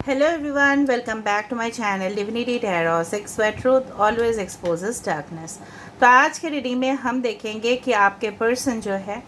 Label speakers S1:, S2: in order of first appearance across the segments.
S1: Hello everyone, welcome back to my channel Divinity Tarot 6 where truth always exposes darkness। तो आज के reading में हम देखेंगे कि आपके पर्सन जो है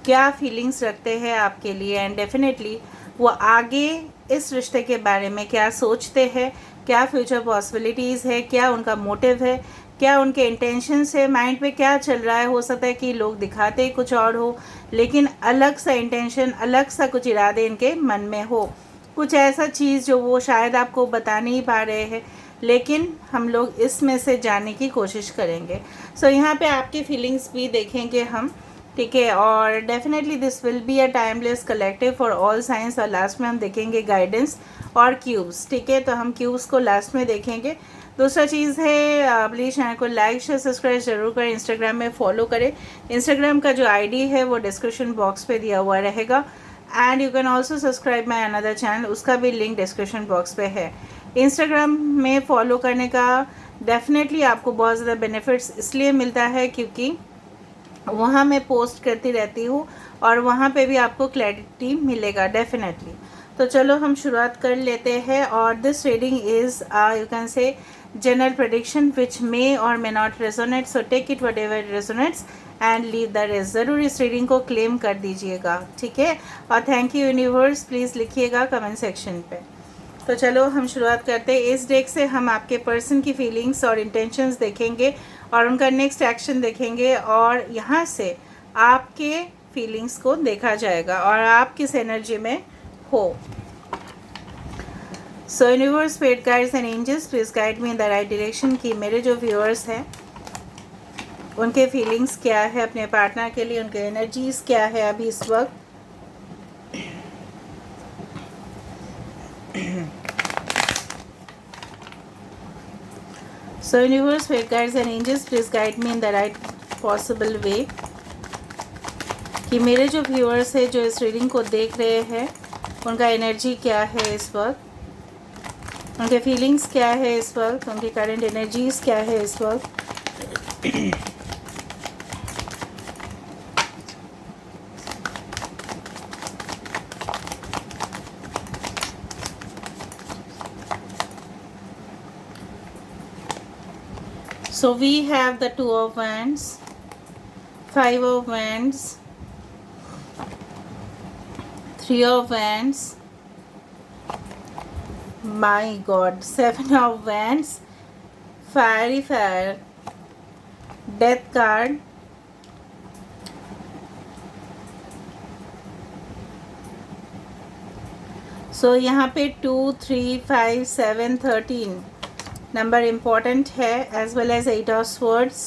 S1: क्या फीलिंग्स रखते हैं आपके लिए एंड डेफिनेटली वो आगे इस रिश्ते के बारे में क्या सोचते हैं, क्या फ्यूचर पॉसिबिलिटीज़ है, क्या उनका मोटिव है, क्या उनके इंटेंशंस है, माइंड पे क्या चल रहा है। हो सकता है कि लोग दिखाते कुछ और हो लेकिन अलग सा इंटेंशन, अलग सा कुछ इरादे इनके मन में हो, कुछ ऐसा चीज़ जो वो शायद आपको बता नहीं पा रहे हैं, लेकिन हम लोग इसमें से जानने की कोशिश करेंगे। सो यहाँ पे आपकी फीलिंग्स भी देखेंगे हम, ठीक है। और definitely this will be a timeless collective for all science. और लास्ट में हम देखेंगे गाइडेंस और क्यूब्स, ठीक है। तो हम क्यूब्स को लास्ट में देखेंगे। दूसरा चीज़ है प्लीज़ चैनल को लाइक शेयर सब्सक्राइब जरूर करें, इंस्टाग्राम में फॉलो करें। इंस्टाग्राम का जो आईडी है वो डिस्क्रिप्शन बॉक्स पे दिया हुआ रहेगा and you can also subscribe my another channel, उसका भी लिंक डिस्क्रिप्शन बॉक्स पे है। इंस्टाग्राम में फॉलो करने का डेफिनेटली आपको बहुत ज़्यादा बेनिफिट्स इसलिए मिलता है क्योंकि वहाँ मैं पोस्ट करती रहती हूँ और वहाँ पे भी आपको क्लैरिटी मिलेगा डेफिनेटली। तो चलो हम शुरुआत कर लेते हैं। और this reading is you can say general prediction which may or may not resonate, so take it whatever resonates and leave the rest. ज़रूर इस रीडिंग को क्लेम कर दीजिएगा, ठीक है। और थैंक यू यूनिवर्स प्लीज़ लिखिएगा कमेंट सेक्शन पे। तो चलो हम शुरुआत करते हैं। इस डेक से हम आपके पर्सन की फीलिंग्स और इंटेंशंस देखेंगे और उनका नेक्स्ट एक्शन देखेंगे और यहाँ से आपके फीलिंग्स को देखा जाएगा और आप किस एनर्जी में हो। So universe, spirit guides and angels please guide me in the right direction कि मेरे जो व्यूअर्स हैं उनके फीलिंग्स क्या है अपने पार्टनर के लिए, उनके एनर्जीज क्या है अभी इस वक्त। So universe, spirit guides and angels please guide me in the right possible way कि मेरे जो व्यूअर्स है जो इस रीडिंग को देख रहे हैं उनका एनर्जी क्या है इस वक्त, उनके फीलिंग्स क्या है इस वक्त, उनकी करंट एनर्जीज क्या है इस वक्त। So we have the Two of Wands, Five of Wands, Three of Wands, my God, Seven of Wands, Fiery Fire, Death card, so यहाँ पे 2, 3, 5, 7, 13 नंबर इम्पॉर्टेंट है as well as 8 of swords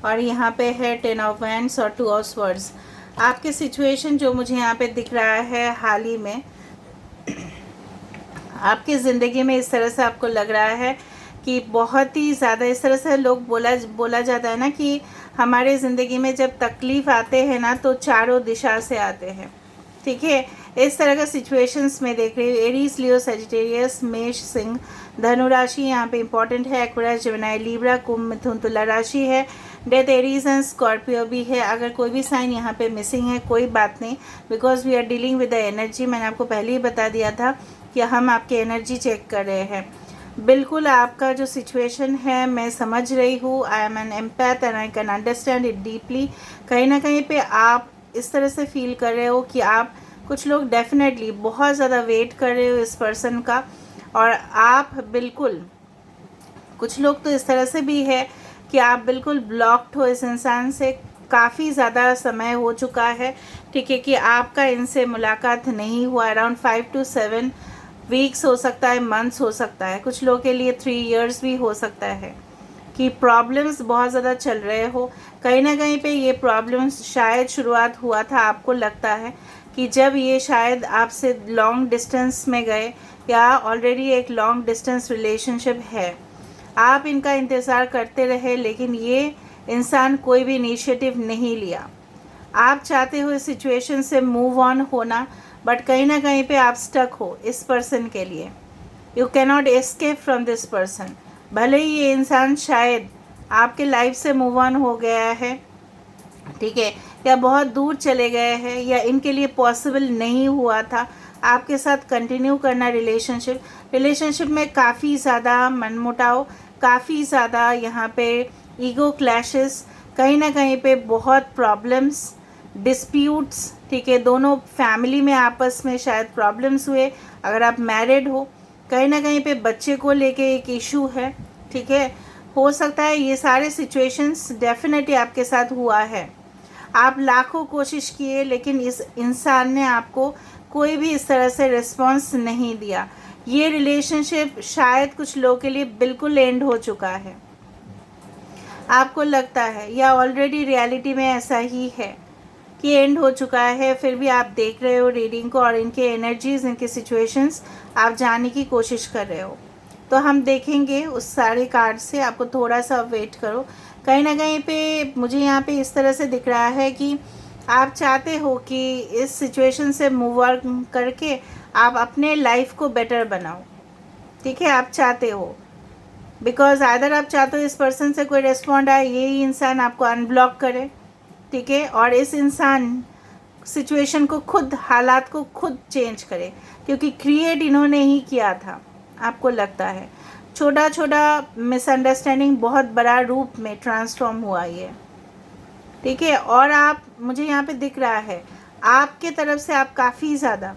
S1: और यहाँ पे है 10 ऑफ वैंड्स और 2 of swords. आपके situation जो मुझे यहाँ पे दिख रहा है हाल ही में आपकी ज़िंदगी में इस तरह से आपको लग रहा है कि बहुत ही ज़्यादा इस तरह से लोग बोला जाता है ना कि हमारे ज़िंदगी में जब तकलीफ़ आते हैं ना तो चारों दिशा से आते हैं, ठीक है। इस तरह का सिचुएशंस में देख रही हूँ। एरीज, लियो, सेजिटेरियस, मेष, सिंह, धनु राशि यहाँ पे इंपॉर्टेंट है। एक्वेरियस, जेमिनी, लिब्रा, कुंभ, मिथुन, तुला राशि है। डेथ, एरीज एंड स्कॉर्पियो भी है। अगर कोई भी साइन यहाँ पे मिसिंग है कोई बात नहीं, because we are dealing with the energy. मैंने आपको पहले ही बता दिया था कि हम आपकी एनर्जी चेक कर रहे हैं। बिल्कुल आपका जो सिचुएशन है मैं समझ रही हूँ। I am an empath and I can understand it deeply. कहीं ना कहीं पे आप इस तरह से फील कर रहे हो कि आप, कुछ लोग डेफिनेटली बहुत ज़्यादा वेट कर रहे हो इस पर्सन का और आप बिल्कुल, कुछ लोग तो इस तरह से भी है कि आप बिल्कुल ब्लॉक्ड हो इस इंसान से। काफ़ी ज़्यादा समय हो चुका है, ठीक है, कि आपका इनसे मुलाकात नहीं हुआ। अराउंड 5 to 7 वीक्स हो सकता है, मंथ्स हो सकता है, कुछ लोगों के लिए 3 years भी हो सकता है कि प्रॉब्लम्स बहुत ज़्यादा चल रहे हो। कहीं ना कहीं पे ये प्रॉब्लम्स शायद शुरुआत हुआ था, आपको लगता है कि जब ये शायद आपसे लॉन्ग डिस्टेंस में गए या ऑलरेडी एक लॉन्ग डिस्टेंस रिलेशनशिप है, आप इनका इंतज़ार करते रहे लेकिन ये इंसान कोई भी इनिशिएटिव नहीं लिया। आप चाहते हो इस सिचुएशन से मूव ऑन होना, बट कहीं ना कहीं पे आप स्टक हो इस पर्सन के लिए। You cannot escape from this person. भले ही ये इंसान शायद आपके लाइफ से मूव ऑन हो गया है, ठीक है, या बहुत दूर चले गए हैं या इनके लिए पॉसिबल नहीं हुआ था, आपके साथ कंटिन्यू करना रिलेशनशिप में काफ़ी ज़्यादा मनमुटाव, काफ़ी ज़्यादा यहाँ पे ईगो क्लैशेस, कहीं ना कहीं पे बहुत प्रॉब्लम्स, डिस्प्यूट्स, ठीक है, दोनों फैमिली में आपस में शायद प्रॉब्लम्स हुए। अगर आप मैरिड हो, कहीं ना कहीं पे बच्चे को लेके एक इशू है, ठीक है, हो सकता है ये सारे सिचुएशंस डेफिनेटली आपके साथ हुआ है। आप लाखों कोशिश किए लेकिन इस इंसान ने आपको कोई भी इस तरह से रिस्पॉन्स नहीं दिया। ये रिलेशनशिप शायद कुछ लोगों के लिए बिल्कुल एंड हो चुका है, आपको लगता है, या ऑलरेडी रियलिटी में ऐसा ही है कि एंड हो चुका है, फिर भी आप देख रहे हो रीडिंग को और इनके एनर्जीज, इनके सिचुएशंस आप जानने की कोशिश कर रहे हो। तो हम देखेंगे उस सारे कार्ड से, आपको थोड़ा सा वेट करो। कहीं ना कहीं पे मुझे यहाँ पे इस तरह से दिख रहा है कि आप चाहते हो कि इस सिचुएशन से मूव ऑन करके आप अपने लाइफ को बेटर बनाओ, ठीक है, आप चाहते हो, बिकॉज आदर आप चाहते हो इस पर्सन से कोई रिस्पॉन्ड आए, यही इंसान आपको अनब्लॉक करे, ठीक है, और इस इंसान सिचुएशन को खुद, हालात को खुद चेंज करे, क्योंकि क्रिएट इन्होंने ही किया था। आपको लगता है छोटा छोटा मिसअंडरस्टैंडिंग बहुत बड़ा रूप में ट्रांसफॉर्म हुआ ये, ठीक है, और आप, मुझे यहाँ पे दिख रहा है आपके तरफ से आप काफ़ी ज़्यादा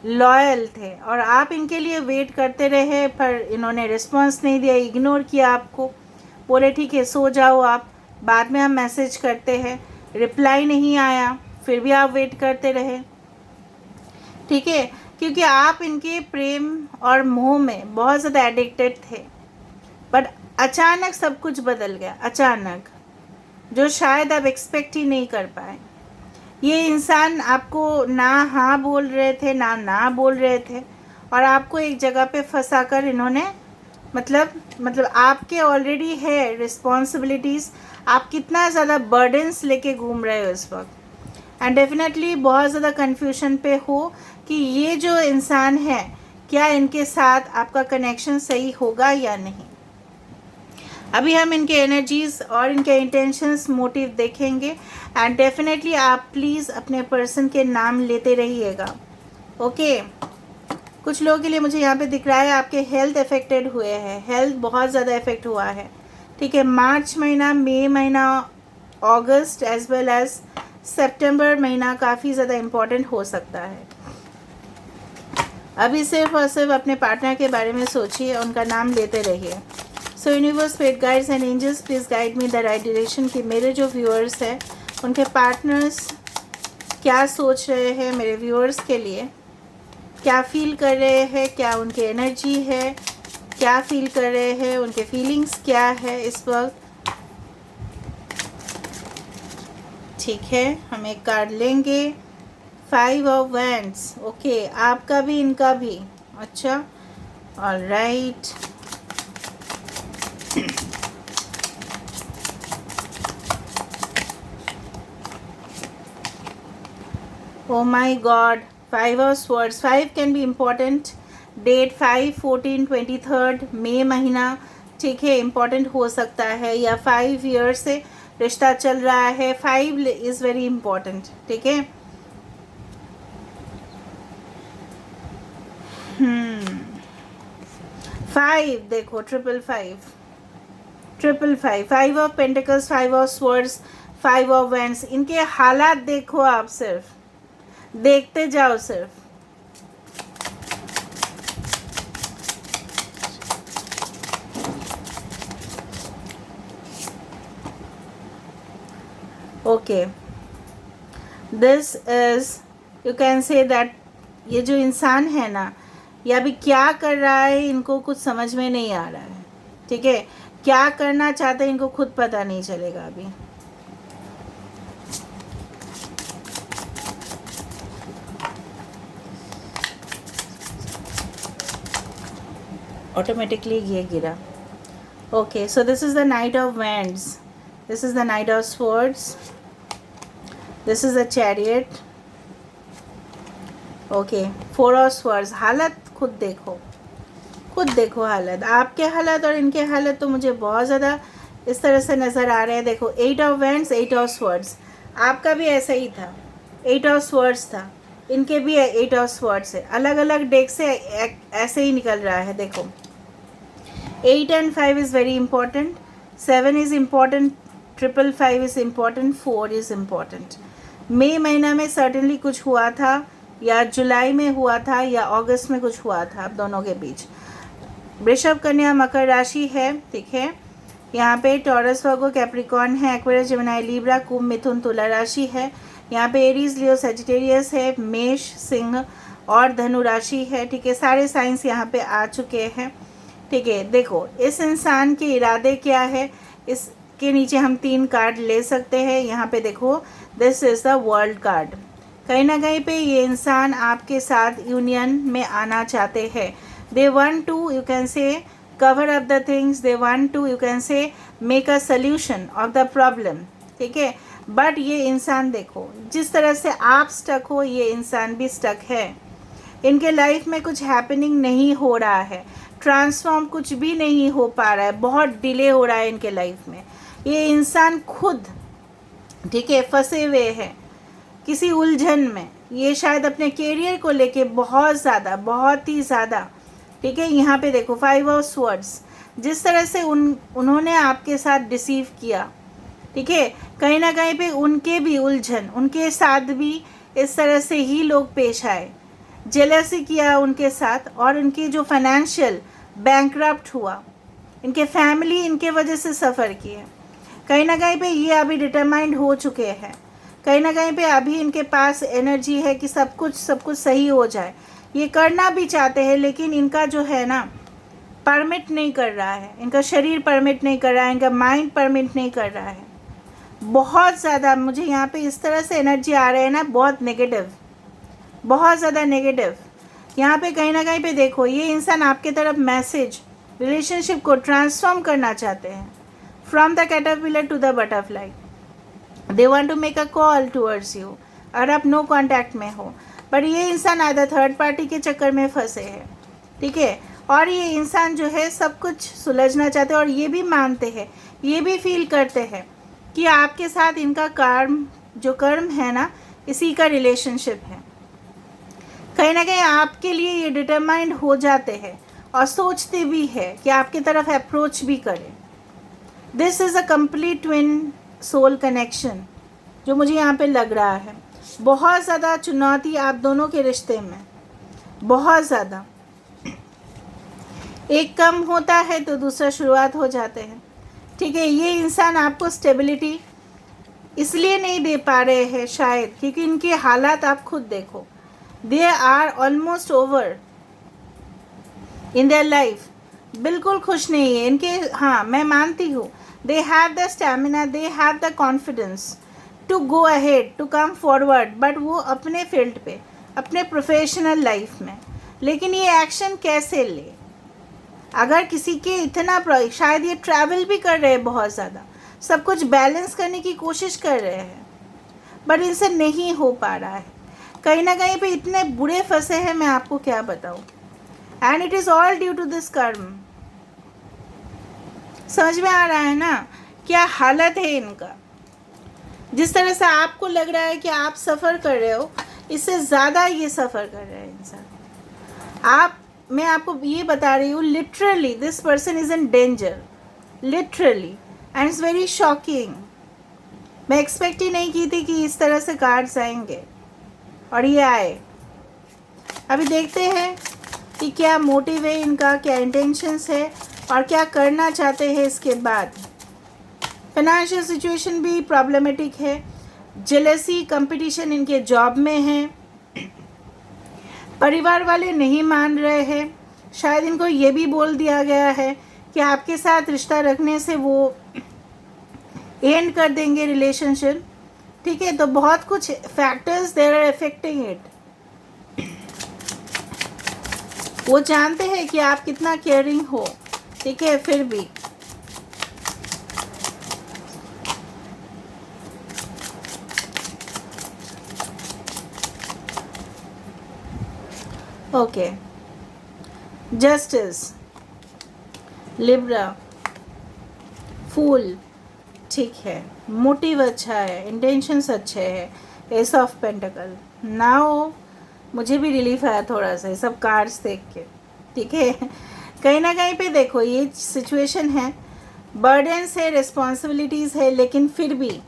S1: लॉयल थे और आप इनके लिए वेट करते रहे, पर इन्होंने रिस्पॉन्स नहीं दिया, इग्नोर किया आपको, बोले ठीक है सो जाओ आप, बाद में हम मैसेज करते हैं, रिप्लाई नहीं आया, फिर भी आप वेट करते रहे, ठीक है, क्योंकि आप इनके प्रेम और मोह में बहुत ज़्यादा एडिक्टेड थे। बट अचानक सब कुछ बदल गया, अचानक, जो शायद आप एक्सपेक्ट ही नहीं कर पाए। ये इंसान आपको ना हाँ बोल रहे थे, ना बोल रहे थे, और आपको एक जगह पे फंसा कर इन्होंने, मतलब आपके ऑलरेडी है रिस्पॉन्सिबिलिटीज़, आप कितना ज़्यादा बर्डन्स लेके घूम रहे हो इस वक्त, एंड डेफिनेटली बहुत ज़्यादा कन्फ्यूजन पे हो कि ये जो इंसान है क्या इनके साथ आपका कनेक्शन सही होगा या नहीं। अभी हम इनके एनर्जीज और इनके इंटेंशंस, मोटिव देखेंगे, एंड डेफिनेटली आप प्लीज़ अपने पर्सन के नाम लेते रहिएगा, ओके। कुछ लोगों के लिए मुझे यहाँ पे दिख रहा है आपके हेल्थ अफेक्टेड हुए हैं, हेल्थ बहुत ज़्यादा इफेक्ट हुआ है, ठीक है, मार्च महीना, मई महीना, अगस्त एज वेल एज सितंबर महीना काफ़ी ज़्यादा इम्पॉर्टेंट हो सकता है। अभी सिर्फ और सिर्फ अपने पार्टनर के बारे में सोचिए, उनका नाम लेते रहिए। So universe, spirit guides and angels, please guide me the right direction कि मेरे जो व्यूअर्स हैं उनके पार्टनर्स क्या सोच रहे हैं मेरे व्यूअर्स के लिए, क्या फील कर रहे हैं, क्या उनकी एनर्जी है, क्या फील कर रहे हैं, उनके फीलिंग्स क्या है इस वक्त, ठीक है। हम एक कार्ड लेंगे, 5 ऑफ वैंड्स, ओके, आपका भी इनका भी, अच्छा, alright. Oh my God, 5 of swords, 5 can be important, date 5, 14, 23 मई महीना, ठीक है, इम्पॉर्टेंट हो सकता है, या 5 ईयर से रिश्ता चल रहा है, 5 इज़ वेरी इम्पॉर्टेंट, ठीक है। 5 देखो, 555, 555, 5 of pentacles, 5 of swords, 5 of wands, इनके हालात देखो, आप सिर्फ देखते जाओ सिर्फ, okay, this is, you can say that ये जो इंसान है ना, ये अभी क्या कर रहा है इनको कुछ समझ में नहीं आ रहा है, ठीक है, क्या करना चाहते हैं इनको खुद पता नहीं चलेगा अभी। ऑटोमेटिकली ये गिरा, okay. So this is the night of wands, this is the night of swords, this is the chariot, okay, 4 of swords. हालत खुद देखो, खुद देखो हालत, आपके हालत और इनके हालत तो मुझे बहुत ज़्यादा इस तरह से नज़र आ रहे हैं। देखो, 8 ऑफ वैंड्स, 8 ऑफ स्वॉर्ड्स, आपका भी ऐसा ही था, 8 ऑफ स्वॉर्ड्स था, इनके भी 8 ऑफ स्वॉर्ड्स है। अलग अलग डेक से ऐसे ही निकल रहा है। देखो 8 and 5 is very important, 7 is important, 555 is important, 4 is important. मई महीना में सर्टेनली कुछ हुआ था, या जुलाई में हुआ था, या अगस्त में कुछ हुआ था दोनों के बीच। वृषभ, कन्या, मकर राशि है, ठीक है। यहाँ पे टॉरस, वर्गो, कैप्रिकॉर्न है, एक्वेरियस, जेमिनी, लिब्रा, कुंभ, मिथुन, तुला राशि है। यहाँ पे एरीज, लियो, सजिटेरियस है, मेष, सिंह और धनु राशि है, ठीक है। सारे साइंस यहाँ पे आ चुके हैं, ठीक है। देखो इस इंसान के इरादे क्या है, इसके नीचे हम 3 कार्ड ले सकते हैं। यहाँ पे देखो this is the world card. कहीं ना कहीं पे ये इंसान आपके साथ यूनियन में आना चाहते हैं। They want to, you can say, cover up the things, they want to, you can say, make a solution of the problem, ठीक है। बट ये इंसान देखो जिस तरह से आप स्टक हो, ये इंसान भी स्टक है। इनके लाइफ में कुछ हैपनिंग नहीं हो रहा है, ट्रांसफॉर्म कुछ भी नहीं हो पा रहा है, बहुत डिले हो रहा है इनके लाइफ में। ये इंसान खुद, ठीक है, फंसे हुए हैं किसी उलझन में। ये शायद अपने कैरियर को लेके बहुत ही ज़्यादा, ठीक है। यहाँ पे देखो 5 ऑफ स्वॉर्ड्स, जिस तरह से उन्होंने आपके साथ डिसीव किया, ठीक है, कहीं ना कहीं पे उनके भी उलझन, उनके साथ भी इस तरह से ही लोग पेश आए, जेलसी किया उनके साथ, और उनकी जो फाइनेंशियल बैंकरप्ट हुआ, इनके फैमिली इनके वजह से सफ़र की है। कहीं ना कहीं पे ये अभी डिटरमाइंड हो चुके हैं, कहीं ना कहीं पे अभी इनके पास एनर्जी है कि सब कुछ सही हो जाए। ये करना भी चाहते हैं, लेकिन इनका जो है ना परमिट नहीं कर रहा है, इनका शरीर परमिट नहीं कर रहा है, इनका माइंड परमिट नहीं कर रहा है। बहुत ज़्यादा मुझे यहाँ पे इस तरह से एनर्जी आ रहा है ना, बहुत नेगेटिव, बहुत ज़्यादा नेगेटिव। यहाँ पे कहीं ना कहीं पे देखो ये इंसान आपके तरफ मैसेज, रिलेशनशिप को ट्रांसफॉर्म करना चाहते हैं, from the caterpillar to the butterfly. They want to make a call towards you, अगर आप नो कॉन्टैक्ट में हो। बट ये इंसान आधा थर्ड पार्टी के चक्कर में फंसे हैं, ठीक है। और ये इंसान जो है सब कुछ सुलझना चाहते हैं, और ये भी मानते हैं, ये भी फील करते हैं कि आपके साथ इनका कर्म है ना, इसी का रिलेशनशिप है। कहीं ना कहीं आपके लिए ये डिटरमाइंड हो जाते हैं और सोचते भी है कि आपकी तरफ अप्रोच भी करें। This is a complete twin soul connection जो मुझे यहाँ पे लग रहा है। बहुत ज़्यादा चुनौती आप दोनों के रिश्ते में, बहुत ज़्यादा। एक कम होता है तो दूसरा शुरुआत हो जाते हैं, ठीक है। ये इंसान आपको स्टेबिलिटी इसलिए नहीं दे पा रहे हैं शायद क्योंकि इनके हालात आप खुद देखो, they are almost over in their life, बिल्कुल खुश नहीं है इनके। हाँ मैं मानती हूँ, they have the stamina, they have the confidence to go ahead, to come forward, but वो अपने फील्ड पे, अपने प्रोफेशनल लाइफ में। लेकिन ये एक्शन कैसे ले, अगर किसी के इतना, शायद ये ट्रैवल भी कर रहे हैं बहुत ज़्यादा, सब कुछ बैलेंस करने की कोशिश कर रहे हैं, बट इनसे नहीं हो पा रहा है। कहीं ना कहीं पे इतने बुरे फंसे हैं, मैं आपको क्या बताऊँ। And it is all due to this karma. समझ में आ रहा है ना क्या हालत है इनका। जिस तरह से आपको लग रहा है कि आप सफ़र कर रहे हो, इससे ज़्यादा ये सफ़र कर रहे हैं इंसान। मैं आपको ये बता रही हूँ, literally this person is in danger, literally, and it's very shocking. मैं एक्सपेक्ट ही नहीं की थी कि इस तरह से कार्ड्स आएंगे, और ये आए। अभी देखते हैं कि क्या मोटिव है इनका, क्या इंटेंशंस है, और क्या करना चाहते हैं इसके बाद। फाइनेंशियल सिचुएशन भी प्रॉब्लमेटिक है, जेलसी, कंपटीशन इनके जॉब में है, परिवार वाले नहीं मान रहे हैं। शायद इनको ये भी बोल दिया गया है कि आपके साथ रिश्ता रखने से वो एंड कर देंगे रिलेशनशिप, ठीक है। तो बहुत कुछ factors there are affecting it. वो जानते हैं कि आप कितना केयरिंग हो, ठीक है, फिर भी ओके। जस्टिस, लिब्रा, फूल, ठीक है, मोटिव अच्छा है, इंटेंशंस अच्छे हैं, एस ऑफ पेंटिकल। नाउ मुझे भी रिलीफ आया थोड़ा सा ये सब कार्ड्स देख के, ठीक है। कहीं ना कहीं पे देखो ये सिचुएशन है, बर्डन्स है, रिस्पॉन्सिबिलिटीज़ है, लेकिन फिर भी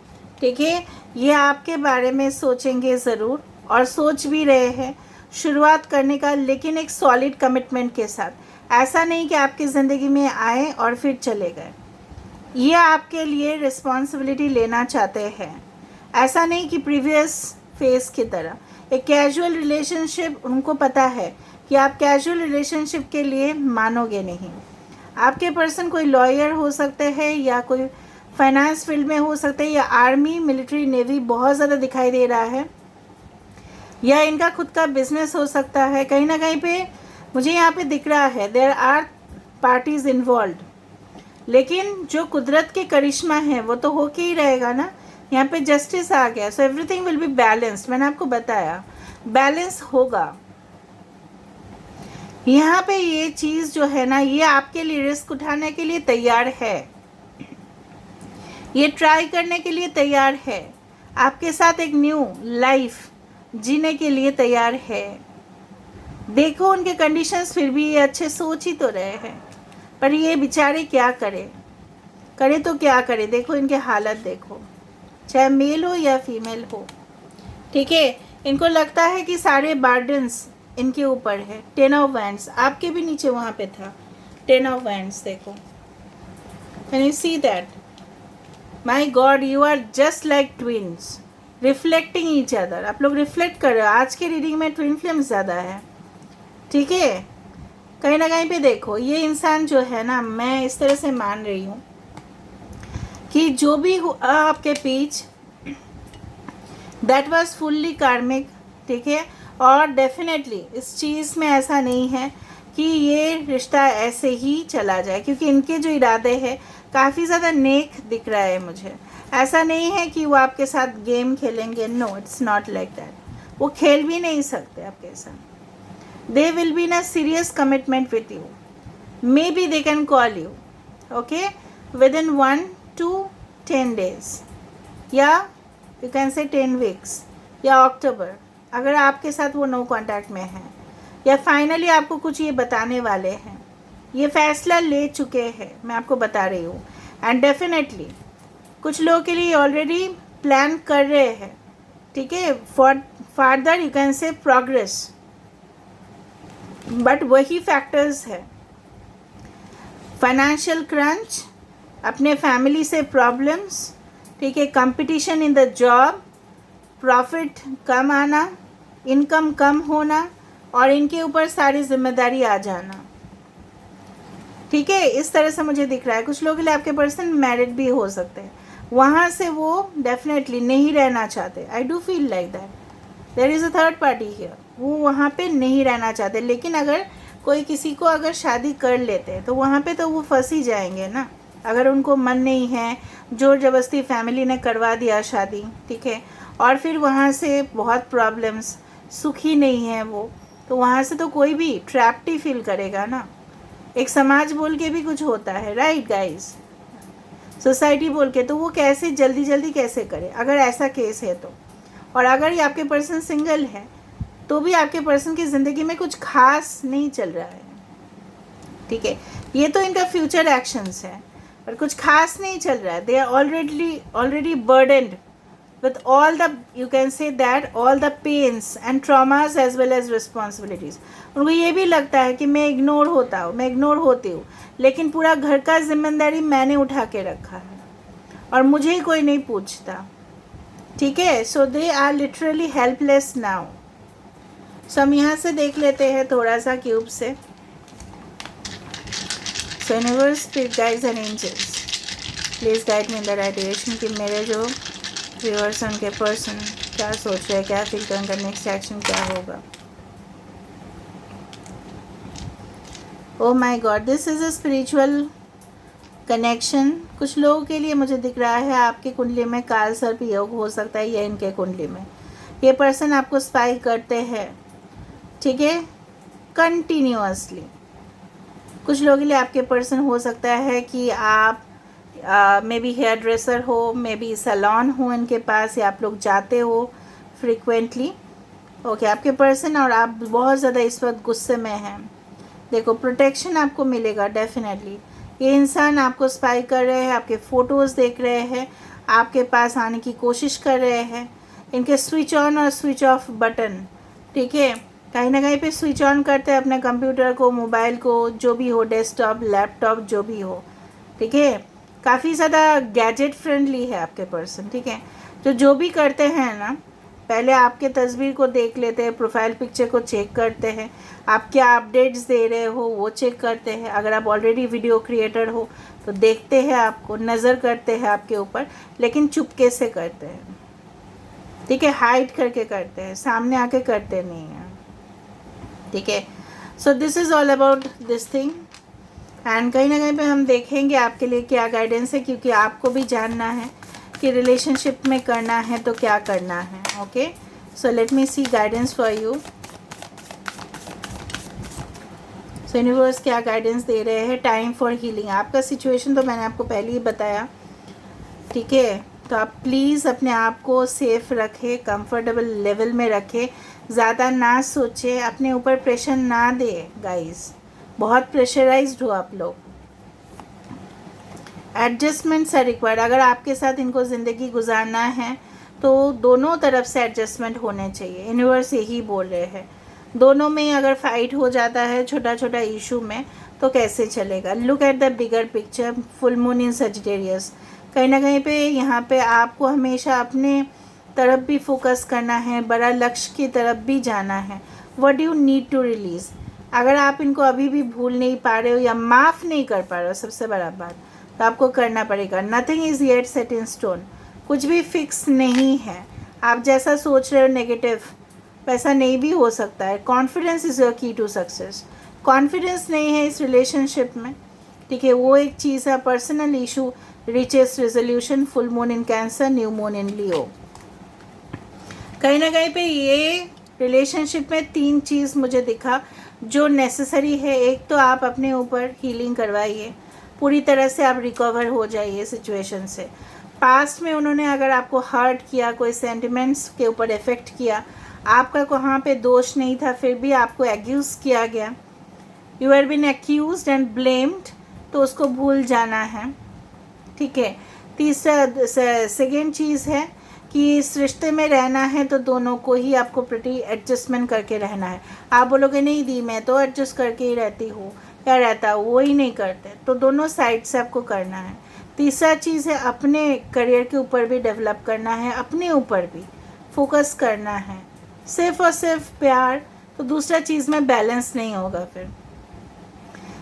S1: ठीक है ये आपके बारे में सोचेंगे ज़रूर और सोच भी रहे हैं शुरुआत करने का, लेकिन एक सॉलिड कमिटमेंट के साथ। ऐसा नहीं कि आपकी ज़िंदगी में आए और फिर चले गए। ये आपके लिए रिस्पॉन्सिबिलिटी लेना चाहते हैं, ऐसा नहीं कि प्रीवियस फेस की तरह। एक कैजुअल रिलेशनशिप, उनको पता है कि आप कैजुअल रिलेशनशिप के लिए मानोगे नहीं। आपके पर्सन कोई लॉयर हो सकते हैं या कोई फाइनेंस फील्ड में हो सकते हैं या आर्मी, मिलिट्री, नेवी बहुत ज़्यादा दिखाई दे रहा है, या इनका खुद का बिजनेस हो सकता है। कहीं ना कहीं पे मुझे यहाँ पे दिख रहा है देयर आर पार्टीज इन्वॉल्व, लेकिन जो कुदरत के करिश्मा है वो तो होके ही रहेगा ना। यहाँ पे जस्टिस आ गया, so everything will be balanced. मैंने आपको बताया बैलेंस होगा। यहाँ पे ये चीज़ जो है ना, ये आपके लिए रिस्क उठाने के लिए तैयार है, ये ट्राई करने के लिए तैयार है, आपके साथ एक न्यू लाइफ जीने के लिए तैयार है। देखो उनके कंडीशंस फिर भी ये अच्छे सोच ही तो रहे हैं, पर ये बेचारे क्या करे तो क्या करे। देखो इनके हालत देखो, चाहे मेल हो या फीमेल हो, ठीक है। इनको लगता है कि सारे बर्डन्स इनके ऊपर है। 10 ऑफ वैंड्स आपके भी नीचे वहाँ पे था, 10 ऑफ वैंड्स देखो, can you see that? My god, you are just like twins reflecting each other. आप लोग रिफ्लेक्ट कर रहे हो। आज के रीडिंग में ट्विन फ्लेम्स ज़्यादा है, ठीक है। कहीं ना कहीं पे देखो ये इंसान जो है ना, मैं इस तरह से मान रही हूँ कि जो भी आपके बीच दैट वाज फुल्ली कार्मिक, ठीक है। और डेफिनेटली इस चीज़ में ऐसा नहीं है कि ये रिश्ता ऐसे ही चला जाए, क्योंकि इनके जो इरादे हैं काफ़ी ज़्यादा नेक दिख रहा है मुझे। ऐसा नहीं है कि वो आपके साथ गेम खेलेंगे, no it's not like that. वो खेल भी नहीं सकते आपके साथ। They will be in a serious commitment with you, may be they can call you, okay, with in 1 to 10 days, या यू कैन से 10 weeks या अक्टूबर, अगर आपके साथ वो नो कॉन्टैक्ट में है, या फाइनली आपको कुछ ये बताने वाले हैं, ये फैसला ले चुके हैं, मैं आपको बता रही हूँ। एंड डेफिनेटली कुछ लोगों के लिए ऑलरेडी प्लान कर रहे हैं, ठीक है, for farther you can say progress. But वही फैक्टर्स है, फाइनेंशियल क्रंच, अपने फैमिली से प्रॉब्लम्स, ठीक है, competition in the job, profit कम आना, इनकम कम होना, और इनके ऊपर सारी जिम्मेदारी आ जाना, ठीक है। इस तरह से मुझे दिख रहा है। कुछ लोगों के लिए आपके पर्सन मैरिड भी हो सकते हैं, वहाँ से वो डेफिनेटली नहीं रहना चाहते। I do feel like that there is a third party here, वो वहाँ पे नहीं रहना चाहते। लेकिन अगर कोई किसी को अगर शादी कर लेते हैं तो वहाँ पे तो वो फंस ही जाएंगे ना। अगर उनको मन नहीं है, जोर ज़बरदस्ती फैमिली ने करवा दिया शादी, ठीक है, और फिर वहाँ से बहुत प्रॉब्लम्स, सुखी नहीं है वो, तो वहाँ से तो कोई भी ट्रैप्ड ही फील करेगा ना। एक समाज बोल के भी कुछ होता है, राइट गाइस, सोसाइटी बोल के, तो वो कैसे जल्दी कैसे करे अगर ऐसा केस है तो। और अगर ये आपके पर्सन सिंगल है तो भी आपके पर्सन की ज़िंदगी में कुछ खास नहीं चल रहा है, ठीक है। ये तो इनका फ्यूचर एक्शंस है, पर कुछ खास नहीं चल रहा है। They are already burdened with all the, you can say that, all the pains and traumas as well as responsibilities। उनको ये भी लगता है कि मैं इग्नोर होती हूँ, लेकिन पूरा घर का जिम्मेदारी मैंने उठा के रखा है और मुझे ही कोई नहीं पूछता, ठीक है। So they are literally helpless now. सो हम यहाँ से देख लेते हैं थोड़ा सा क्यूब से। So universe, spirit guides and angels, please guide me in the right direction कि मेरे जो व्यूअर्स उनके पर्सन क्या सोच रहे हैं, क्या फील कर, उनका नेक्स्ट एक्शन क्या होगा। Oh my God, this is a spiritual connection. कुछ लोगों के लिए मुझे दिख रहा है आपकी कुंडली में काल सर्प योग हो सकता है, या इनके कुंडली में ये पर्सन आपको स्पाई करते हैं, ठीक है, कंटिन्यूअसली। कुछ लोगों के लिए आपके पर्सन हो सकता है कि आप मे बी हेयर ड्रेसर हो, मे बी सैलून हो इनके पास, या आप लोग जाते हो फ्रिक्वेंटली, ओके, आपके पर्सन और आप बहुत ज़्यादा इस वक्त गुस्से में हैं। देखो, प्रोटेक्शन आपको मिलेगा डेफिनेटली। ये इंसान आपको स्पाई कर रहे हैं, आपके फ़ोटोज़ देख रहे हैं, आपके पास आने की कोशिश कर रहे हैं। इनके स्विच ऑन और स्विच ऑफ बटन, ठीक है, कहीं ना कहीं पे स्विच ऑन करते हैं अपने कंप्यूटर को, मोबाइल को, जो भी हो, डेस्कटॉप, लैपटॉप, जो भी हो, ठीक है। काफ़ी ज़्यादा गैजेट फ्रेंडली है आपके पर्सन, ठीक है। तो जो भी करते हैं ना, पहले आपके तस्वीर को देख लेते हैं, प्रोफाइल पिक्चर को चेक करते हैं, आप क्या अपडेट्स दे रहे हो वो चेक करते हैं। अगर आप ऑलरेडी वीडियो क्रिएटर हो तो देखते हैं, आपको नज़र करते हैं आपके ऊपर, लेकिन चुपके से करते हैं, ठीक है, हाइड करके करते हैं, सामने आके करते नहीं हैं, ठीक है। So this is all about this thing. And कहीं ना कहीं पे हम देखेंगे आपके लिए क्या गाइडेंस है, क्योंकि आपको भी जानना है कि रिलेशनशिप में करना है तो क्या करना है। Okay, so let me see guidance for you. So universe क्या गाइडेंस दे रहे हैं? Time for healing. आपका सिचुएशन तो मैंने आपको पहले ही बताया, ठीक है। तो आप प्लीज़ अपने आप को सेफ रखें, कंफर्टेबल लेवल में रखें, ज़्यादा ना सोचें, अपने ऊपर प्रेशर ना दें गाइस, बहुत प्रेशराइज्ड हो आप लोग। Adjustments are required. अगर आपके साथ इनको ज़िंदगी गुजारना है तो दोनों तरफ से एडजस्टमेंट होने चाहिए। यूनिवर्स यही बोल रहे हैं। दोनों में अगर फाइट हो जाता है छोटा छोटा इशू में तो कैसे चलेगा? Look at the bigger picture. Full moon in Sagittarius. कहीं ना कहीं पे यहाँ पे आपको हमेशा अपने तरफ भी फोकस करना है, बड़ा लक्ष्य की तरफ भी जाना है। What you need to release. अगर आप इनको अभी भी भूल नहीं पा रहे हो या माफ़ नहीं कर पा रहे हो, सबसे बड़ा बात, तो आपको करना पड़ेगा। Nothing is yet set in stone. कुछ भी फिक्स नहीं है। आप जैसा सोच रहे हो नेगेटिव, वैसा नहीं भी हो सकता है। कॉन्फिडेंस इज़ योर की टू सक्सेस। कॉन्फिडेंस नहीं है इस रिलेशनशिप में, ठीक है, वो एक चीज़ है। Personal issue, reaches resolution, full moon in Cancer, new moon in Leo. कहीं ना कहीं पे ये रिलेशनशिप में 3 चीज़ मुझे दिखा जो नेसेसरी है। एक तो आप अपने ऊपर हीलिंग करवाइए, पूरी तरह से आप रिकवर हो जाइए सिचुएशन से। पास्ट में उन्होंने अगर आपको हर्ट किया, कोई सेंटिमेंट्स के ऊपर इफ़ेक्ट किया, आपका वहाँ पे दोष नहीं था, फिर भी आपको एक्यूज़ किया गया, you are been accused and blamed, तो उसको भूल जाना है, ठीक है। तीसरा सेकेंड चीज़ है कि इस रिश्ते में रहना है तो दोनों को ही आपको प्रति एडजस्टमेंट करके रहना है। आप बोलोगे नहीं दी, मैं तो एडजस्ट करके ही रहती हूँ या रहता हूँ, वो ही नहीं करते, तो दोनों साइड से आपको करना है। तीसरा चीज़ है अपने करियर के ऊपर भी डेवलप करना है, अपने ऊपर भी फोकस करना है। सिर्फ और सिर्फ प्यार, तो दूसरा चीज़ में बैलेंस नहीं होगा। फिर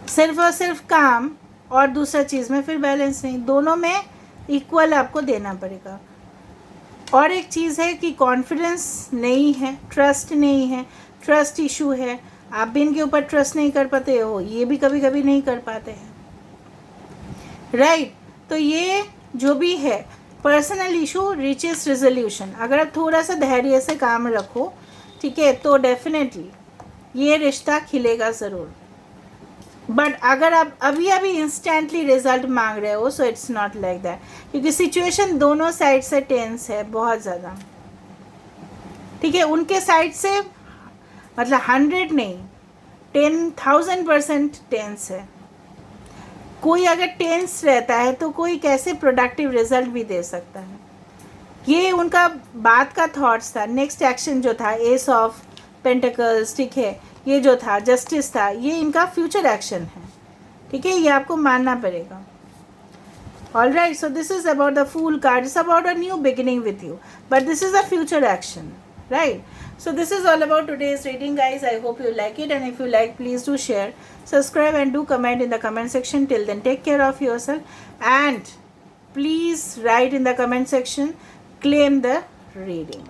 S1: सिर्फ और सिर्फ काम और दूसरा चीज़ में फिर बैलेंस नहीं, दोनों में इक्वल आपको देना पड़ेगा। और एक चीज़ है कि कॉन्फिडेंस नहीं है, ट्रस्ट नहीं है, ट्रस्ट इशू है। आप भी इनके ऊपर ट्रस्ट नहीं कर पाते हो, ये भी कभी कभी नहीं कर पाते हैं, राइट। तो ये जो भी है पर्सनल इशू, रिचेस रेजोल्यूशन, अगर आप थोड़ा सा धैर्य से काम रखो, ठीक है, तो डेफिनेटली ये रिश्ता खिलेगा ज़रूर। बट अगर आप अभी अभी इंस्टेंटली रिजल्ट मांग रहे हो, so it's not like that, क्योंकि सिचुएशन दोनों साइड से टेंस है, बहुत ज़्यादा, ठीक है। उनके साइड से मतलब 100 नहीं, 10,000% टेंस है। कोई अगर टेंस रहता है तो कोई कैसे प्रोडक्टिव रिजल्ट भी दे सकता है? ये उनका बात का थॉट्स था। नेक्स्ट एक्शन जो था एस ऑफ पेंटिकल्स, ठीक है, ये जो था जस्टिस था, ये इनका फ्यूचर एक्शन है, ठीक है, ये आपको मानना पड़ेगा। All right, so this is about the fool card, it's about a new beginning with you, but this is a future action, right? So this is all about today's reading, guys. I hope you like it, and if you like, please do share, subscribe, and do comment in the comment section. Till then, take care of yourself, and please write in the comment section, claim the reading.